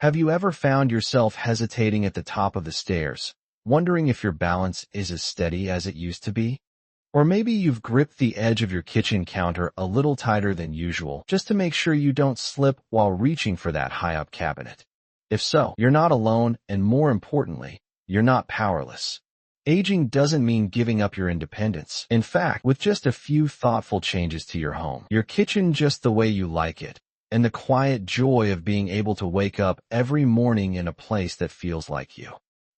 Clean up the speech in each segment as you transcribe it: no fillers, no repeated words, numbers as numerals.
Have you ever found yourself hesitating at the top of the stairs, wondering if your balance is as steady as it used to be? Or maybe you've gripped the edge of your kitchen counter a little tighter than usual just to make sure you don't slip while reaching for that high-up cabinet. If so, you're not alone, and more importantly, you're not powerless. Aging doesn't mean giving up your independence. In fact, with just a few thoughtful changes to your home, your kitchen just the way you like it, and the quiet joy of being able to wake up every morning in a place that feels like you.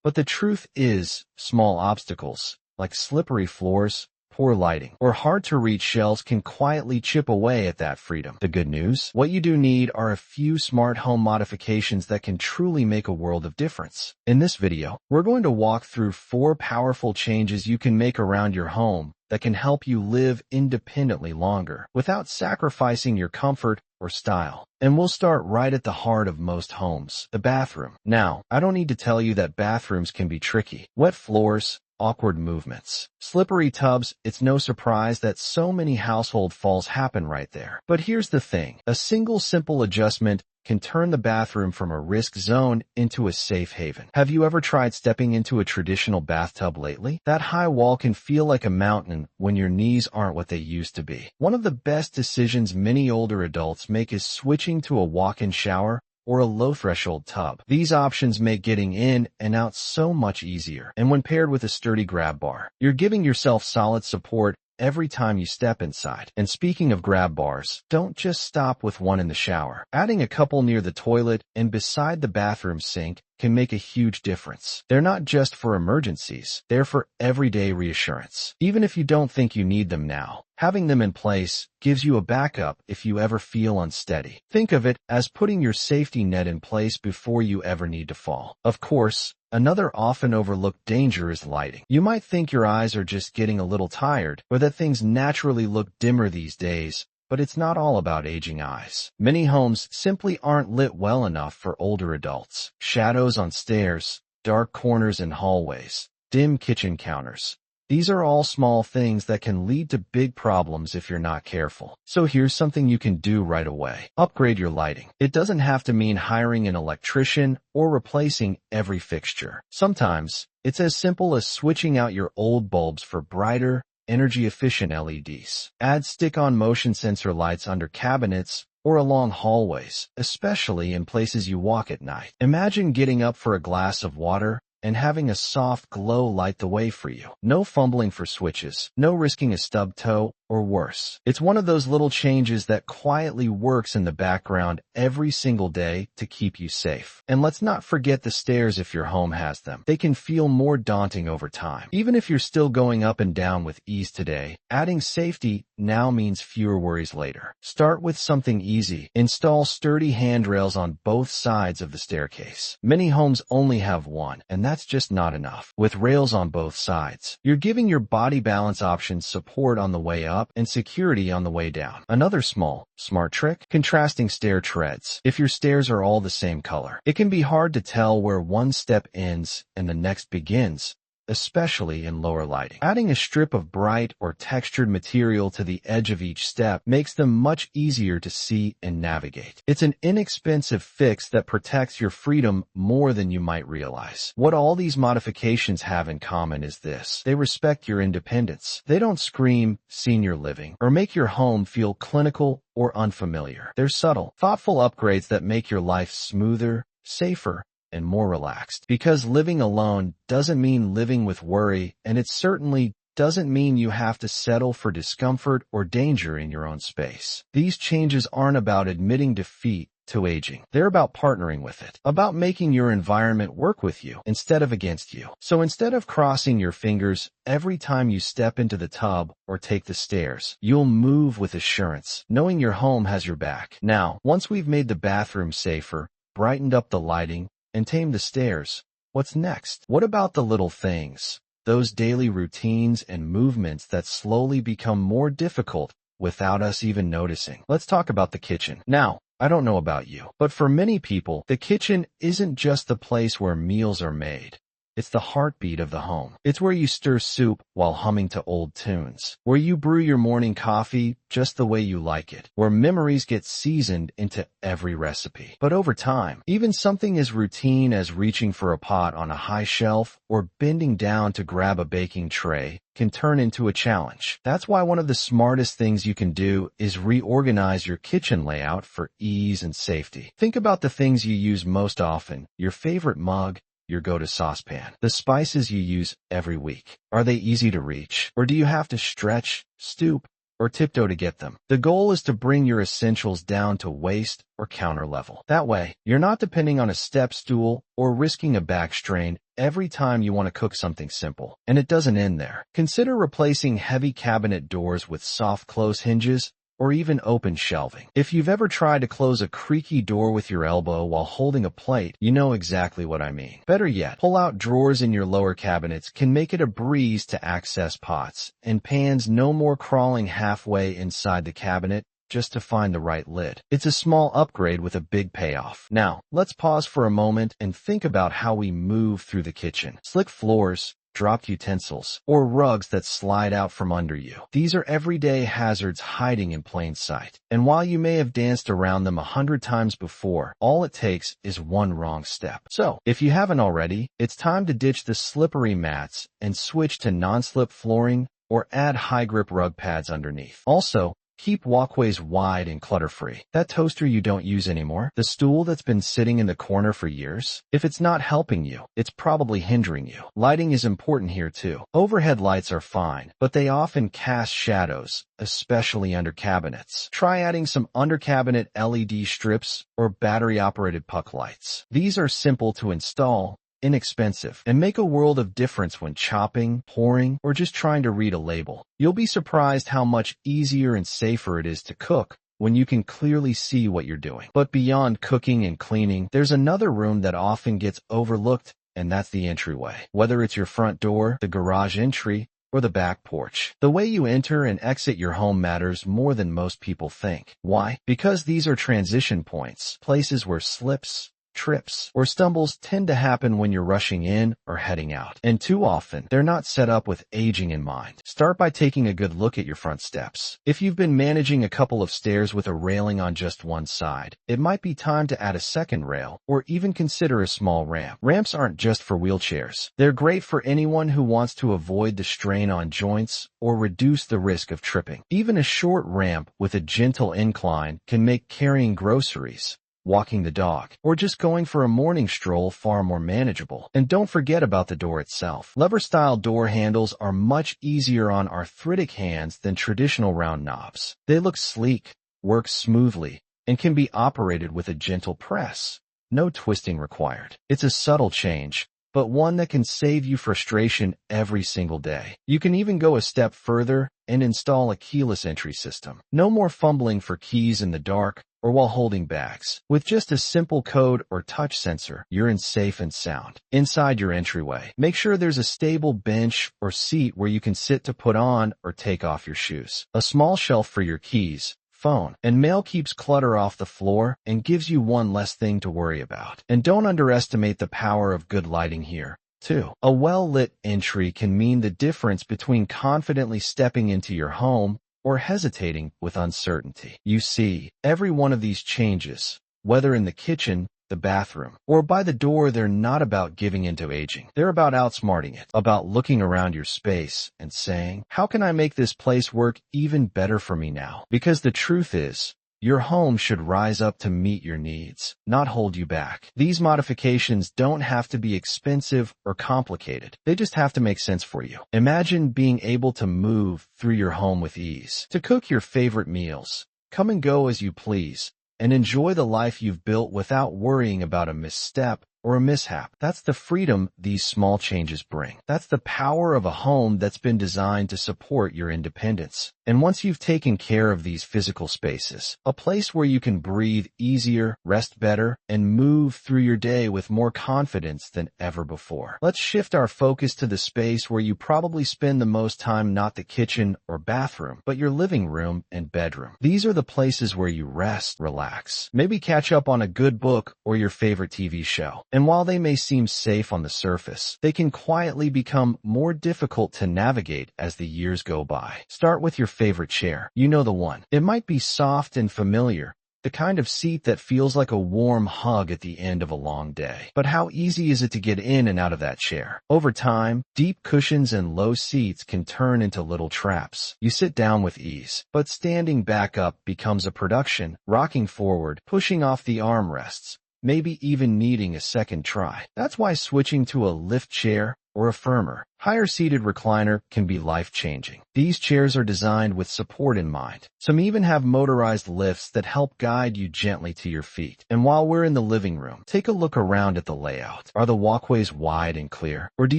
But the truth is, small obstacles, like slippery floors, poor lighting, or hard-to-reach shelves can quietly chip away at that freedom. The good news? What you do need are a few smart home modifications that can truly make a world of difference. In this video, we're going to walk through 4 powerful changes you can make around your home that can help you live independently longer without sacrificing your comfort or style. And we'll start right at the heart of most homes, the bathroom. Now, I don't need to tell you that bathrooms can be tricky. Wet floors, awkward movements, slippery tubs, it's no surprise that so many household falls happen right there. But here's the thing, a single simple adjustment can turn the bathroom from a risk zone into a safe haven. Have you ever tried stepping into a traditional bathtub lately? That high wall can feel like a mountain when your knees aren't what they used to be. One of the best decisions many older adults make is switching to a walk-in shower or a low-threshold tub. These options make getting in and out so much easier. And when paired with a sturdy grab bar, you're giving yourself solid support every time you step inside. And speaking of grab bars, don't just stop with one in the shower. Adding a couple near the toilet and beside the bathroom sink can make a huge difference. They're not just for emergencies, they're for everyday reassurance. Even if you don't think you need them now, having them in place gives you a backup if you ever feel unsteady. Think of it as putting your safety net in place before you ever need to fall. Of course, another often overlooked danger is lighting. You might think your eyes are just getting a little tired, or that things naturally look dimmer these days, but it's not all about aging eyes. Many homes simply aren't lit well enough for older adults. Shadows on stairs, dark corners in hallways, dim kitchen counters. These are all small things that can lead to big problems if you're not careful. So here's something you can do right away. Upgrade your lighting. It doesn't have to mean hiring an electrician or replacing every fixture. Sometimes, it's as simple as switching out your old bulbs for brighter, energy-efficient LEDs. Add stick-on motion sensor lights under cabinets or along hallways, especially in places you walk at night. Imagine getting up for a glass of water and having a soft glow light the way for you. No fumbling for switches, no risking a stub toe, or worse. It's one of those little changes that quietly works in the background every single day to keep you safe. And let's not forget the stairs if your home has them. They can feel more daunting over time. Even if you're still going up and down with ease today, adding safety now means fewer worries later. Start with something easy. Install sturdy handrails on both sides of the staircase. Many homes only have one, and that's just not enough. With rails on both sides, you're giving your body balance options support on the way up and security on the way down. Another smart trick, contrasting stair treads. If your stairs are all the same color, it can be hard to tell where one step ends and the next begins, especially in lower lighting. Adding a strip of bright or textured material to the edge of each step makes them much easier to see and navigate. It's an inexpensive fix that protects your freedom more than you might realize. What all these modifications have in common is this: they respect your independence. They don't scream senior living or make your home feel clinical or unfamiliar. They're subtle, thoughtful upgrades that make your life smoother, safer, and more relaxed. Because living alone doesn't mean living with worry, and it certainly doesn't mean you have to settle for discomfort or danger in your own space. These changes aren't about admitting defeat to aging. They're about partnering with it, about making your environment work with you instead of against you. So instead of crossing your fingers every time you step into the tub or take the stairs, you'll move with assurance, knowing your home has your back. Now, once we've made the bathroom safer, brightened up the lighting, and tame the stairs, what's next? What about the little things? Those daily routines and movements that slowly become more difficult without us even noticing. Let's talk about the kitchen. Now, I don't know about you, but for many people, the kitchen isn't just the place where meals are made. It's the heartbeat of the home. It's where you stir soup while humming to old tunes, where you brew your morning coffee just the way you like it, where memories get seasoned into every recipe. But over time, even something as routine as reaching for a pot on a high shelf or bending down to grab a baking tray can turn into a challenge. That's why one of the smartest things you can do is reorganize your kitchen layout for ease and safety. Think about the things you use most often: your favorite mug, your go-to saucepan, the spices you use every week. Are they easy to reach, or do you have to stretch, stoop, or tiptoe to get them? The goal is to bring your essentials down to waist or counter level. That way, you're not depending on a step stool or risking a back strain every time you want to cook something simple. And it doesn't end there. Consider replacing heavy cabinet doors with soft close hinges or even open shelving. If you've ever tried to close a creaky door with your elbow while holding a plate, you know exactly what I mean. Better yet, pull-out drawers in your lower cabinets can make it a breeze to access pots and pans, no more crawling halfway inside the cabinet just to find the right lid. It's a small upgrade with a big payoff. Now, let's pause for a moment and think about how we move through the kitchen. Slick floors, dropped utensils, or rugs that slide out from under you. These are everyday hazards hiding in plain sight. And while you may have danced around them 100 times before, all it takes is one wrong step. So, if you haven't already, it's time to ditch the slippery mats and switch to non-slip flooring or add high-grip rug pads underneath. Also, keep walkways wide and clutter-free. That toaster you don't use anymore, the stool that's been sitting in the corner for years, if it's not helping you, it's probably hindering you. Lighting is important here too. Overhead lights are fine, but they often cast shadows, especially under cabinets. Try adding some under-cabinet LED strips or battery-operated puck lights. These are simple to install, inexpensive, and make a world of difference when chopping, pouring, or just trying to read a label. You'll be surprised how much easier and safer it is to cook when you can clearly see what you're doing. But beyond cooking and cleaning, there's another room that often gets overlooked, and that's the entryway. Whether it's your front door, the garage entry, or the back porch, the way you enter and exit your home matters more than most people think. Why? Because these are transition points, places where slips, trips, or stumbles tend to happen when you're rushing in or heading out. And too often, they're not set up with aging in mind. Start by taking a good look at your front steps. If you've been managing a couple of stairs with a railing on just one side, it might be time to add a second rail or even consider a small ramp. Ramps aren't just for wheelchairs. They're great for anyone who wants to avoid the strain on joints or reduce the risk of tripping. Even a short ramp with a gentle incline can make carrying groceries, walking the dog, or just going for a morning stroll far more manageable. And don't forget about the door itself. Lever-style door handles are much easier on arthritic hands than traditional round knobs. They look sleek, work smoothly, and can be operated with a gentle press. No twisting required. It's a subtle change, but one that can save you frustration every single day. You can even go a step further and install a keyless entry system. No more fumbling for keys in the dark or while holding bags. With just a simple code or touch sensor, you're in safe and sound. Inside your entryway, make sure there's a stable bench or seat where you can sit to put on or take off your shoes. A small shelf for your keys, phone, and mail keeps clutter off the floor and gives you one less thing to worry about. And don't underestimate the power of good lighting here, too. A well-lit entry can mean the difference between confidently stepping into your home or hesitating with uncertainty. You see, every one of these changes, whether in the kitchen, the bathroom, or by the door, they're not about giving into aging. They're about outsmarting it, about looking around your space and saying, how can I make this place work even better for me now? Because the truth is, your home should rise up to meet your needs, not hold you back. These modifications don't have to be expensive or complicated. They just have to make sense for you. Imagine being able to move through your home with ease, to cook your favorite meals, come and go as you please, and enjoy the life you've built without worrying about a misstep or a mishap. That's the freedom these small changes bring. That's the power of a home that's been designed to support your independence. And once you've taken care of these physical spaces, a place where you can breathe easier, rest better, and move through your day with more confidence than ever before. Let's shift our focus to the space where you probably spend the most time, not the kitchen or bathroom, but your living room and bedroom. These are the places where you rest, relax, maybe catch up on a good book or your favorite TV show. And while they may seem safe on the surface, they can quietly become more difficult to navigate as the years go by. Start with your favorite chair. You know the one. It might be soft and familiar, the kind of seat that feels like a warm hug at the end of a long day. But how easy is it to get in and out of that chair? Over time, deep cushions and low seats can turn into little traps. You sit down with ease, but standing back up becomes a production, rocking forward, pushing off the armrests, maybe even needing a second try. That's why switching to a lift chair or a firmer, higher-seated recliner can be life-changing. These chairs are designed with support in mind. Some even have motorized lifts that help guide you gently to your feet. And while we're in the living room, take a look around at the layout. Are the walkways wide and clear? Or do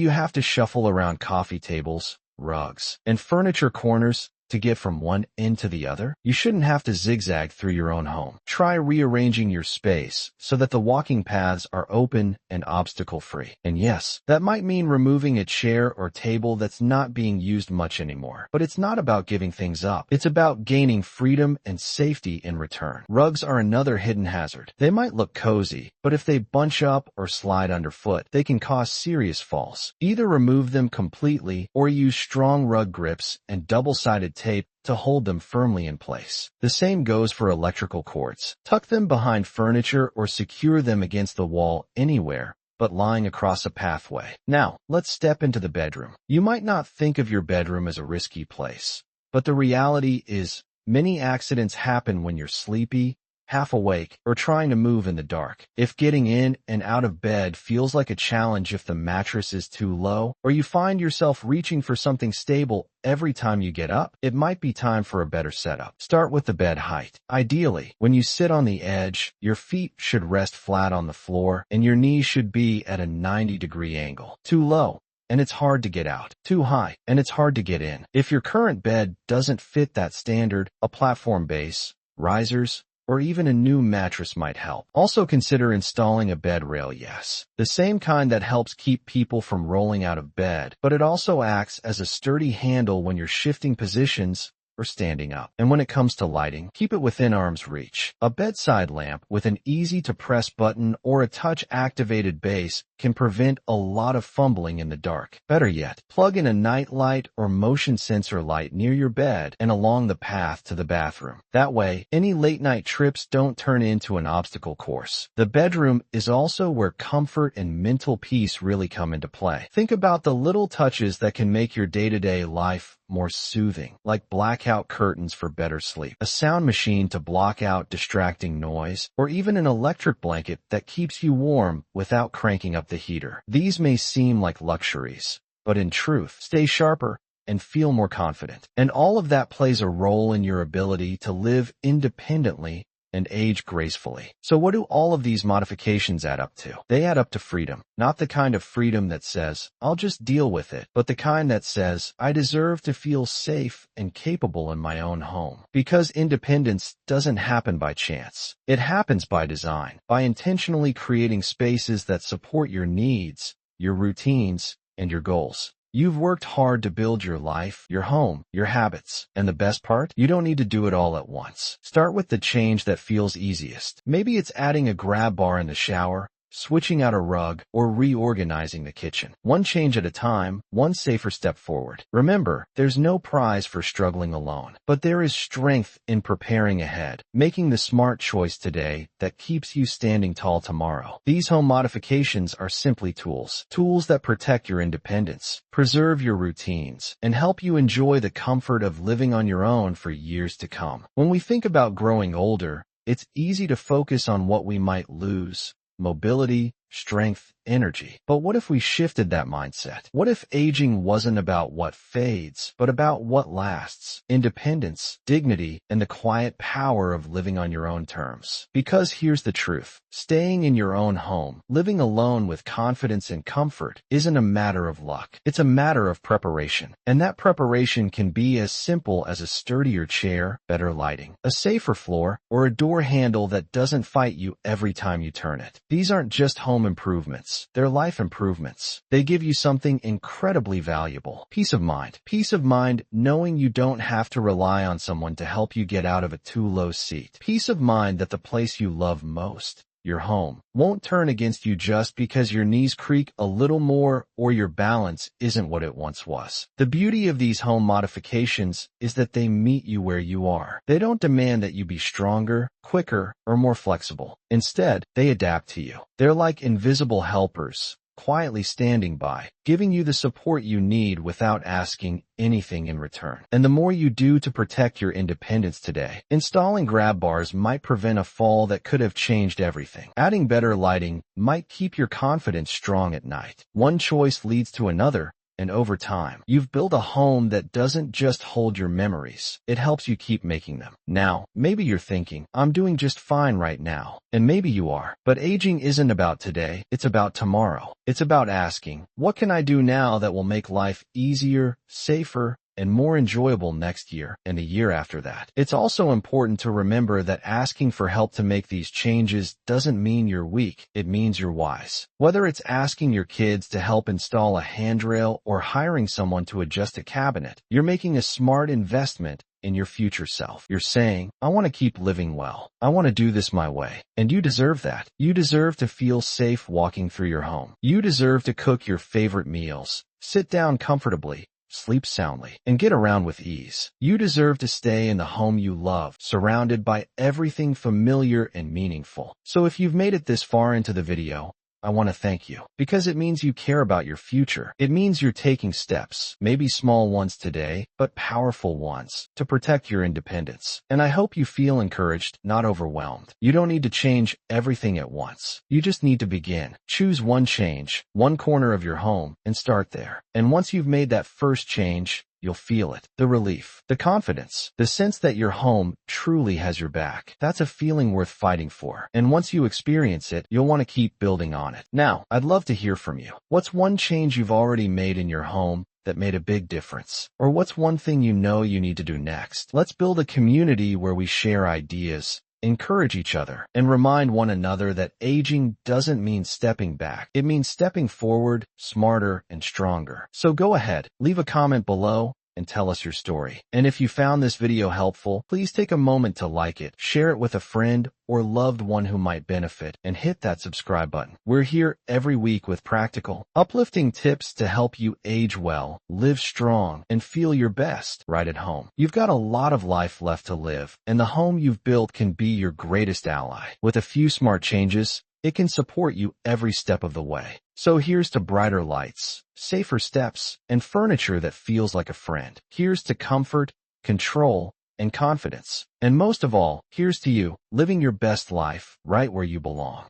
you have to shuffle around coffee tables, rugs, and furniture corners to get from one end to the other? You shouldn't have to zigzag through your own home. Try rearranging your space so that the walking paths are open and obstacle-free. And yes, that might mean removing a chair or table that's not being used much anymore. But it's not about giving things up. It's about gaining freedom and safety in return. Rugs are another hidden hazard. They might look cozy, but if they bunch up or slide underfoot, they can cause serious falls. Either remove them completely or use strong rug grips and double-sided tape to hold them firmly in place. The same goes for electrical cords. Tuck them behind furniture or secure them against the wall anywhere but lying across a pathway. Now, let's step into the bedroom. You might not think of your bedroom as a risky place, but the reality is many accidents happen when you're sleepy, half awake, or trying to move in the dark. If getting in and out of bed feels like a challenge if the mattress is too low, or you find yourself reaching for something stable every time you get up, it might be time for a better setup. Start with the bed height. Ideally, when you sit on the edge, your feet should rest flat on the floor, and your knees should be at a 90-degree angle. Too low, and it's hard to get out. Too high, and it's hard to get in. If your current bed doesn't fit that standard, a platform base, risers, or even a new mattress might help. Also consider installing a bed rail, yes. The same kind that helps keep people from rolling out of bed, but it also acts as a sturdy handle when you're shifting positions or standing up. And when it comes to lighting, keep it within arm's reach. A bedside lamp with an easy-to-press button or a touch-activated base can prevent a lot of fumbling in the dark. Better yet, plug in a night light or motion sensor light near your bed and along the path to the bathroom. That way, any late-night trips don't turn into an obstacle course. The bedroom is also where comfort and mental peace really come into play. Think about the little touches that can make your day-to-day life more soothing, like blackout curtains for better sleep, a sound machine to block out distracting noise, or even an electric blanket that keeps you warm without cranking up the heater. These may seem like luxuries, but in truth, stay sharper and feel more confident. And all of that plays a role in your ability to live independently and age gracefully. So what do all of these modifications add up to? They add up to freedom. Not the kind of freedom that says, I'll just deal with it, but the kind that says, I deserve to feel safe and capable in my own home. Because independence doesn't happen by chance. It happens by design, by intentionally creating spaces that support your needs, your routines, and your goals. You've worked hard to build your life, your home, your habits. And the best part? You don't need to do it all at once. Start with the change that feels easiest. Maybe it's adding a grab bar in the shower, switching out a rug, or reorganizing the kitchen. One change at a time, one safer step forward. Remember, there's no prize for struggling alone, but there is strength in preparing ahead, making the smart choice today that keeps you standing tall tomorrow. These home modifications are simply tools. Tools that protect your independence, preserve your routines, and help you enjoy the comfort of living on your own for years to come. When we think about growing older, it's easy to focus on what we might lose: mobility, strength, energy. But what if we shifted that mindset? What if aging wasn't about what fades, but about what lasts? Independence, dignity, and the quiet power of living on your own terms. Because here's the truth. Staying in your own home, living alone with confidence and comfort, isn't a matter of luck. It's a matter of preparation. And that preparation can be as simple as a sturdier chair, better lighting, a safer floor, or a door handle that doesn't fight you every time you turn it. These aren't just home improvements. They're life improvements. They give you something incredibly valuable: peace of mind. Peace of mind knowing you don't have to rely on someone to help you get out of a too low seat. Peace of mind that the place you love most, your home, won't turn against you just because your knees creak a little more or your balance isn't what it once was. The beauty of these home modifications is that they meet you where you are. They don't demand that you be stronger, quicker, or more flexible. Instead, they adapt to you. They're like invisible helpers, quietly standing by, giving you the support you need without asking anything in return. And the more you do to protect your independence today, installing grab bars might prevent a fall that could have changed everything. Adding better lighting might keep your confidence strong at night. One choice leads to another, and over time, you've built a home that doesn't just hold your memories, it helps you keep making them. Now, maybe you're thinking, I'm doing just fine right now. And maybe you are. But aging isn't about today, it's about tomorrow. It's about asking, what can I do now that will make life easier, safer, and more enjoyable next year and a year after that? It's also important to remember that asking for help to make these changes doesn't mean you're weak, it means you're wise. Whether it's asking your kids to help install a handrail or hiring someone to adjust a cabinet, you're making a smart investment in your future self. You're saying, I want to keep living well. I want to do this my way. And you deserve that. You deserve to feel safe walking through your home. You deserve to cook your favorite meals, sit down comfortably, sleep soundly, and get around with ease. You deserve to stay in the home you love, surrounded by everything familiar and meaningful. So if you've made it this far into the video, I want to thank you, because it means you care about your future. It means you're taking steps, maybe small ones today, but powerful ones, to protect your independence. And I hope you feel encouraged, not overwhelmed. You don't need to change everything at once. You just need to begin. Choose one change, one corner of your home, and start there. And once you've made that first change, you'll feel it. The relief, the confidence, the sense that your home truly has your back. That's a feeling worth fighting for. And once you experience it, you'll want to keep building on it. Now, I'd love to hear from you. What's one change you've already made in your home that made a big difference? Or what's one thing you know you need to do next? Let's build a community where we share ideas, encourage each other, and remind one another that aging doesn't mean stepping back. It means stepping forward, smarter and stronger. So go ahead, leave a comment below, and tell us your story. And if you found this video helpful, please take a moment to like it, share it with a friend or loved one who might benefit, and hit that subscribe button. We're here every week with practical, uplifting tips to help you age well, live strong, and feel your best right at home. You've got a lot of life left to live, and the home you've built can be your greatest ally. With a few smart changes, it can support you every step of the way. So here's to brighter lights, safer steps, and furniture that feels like a friend. Here's to comfort, control, and confidence. And most of all, here's to you, living your best life right where you belong.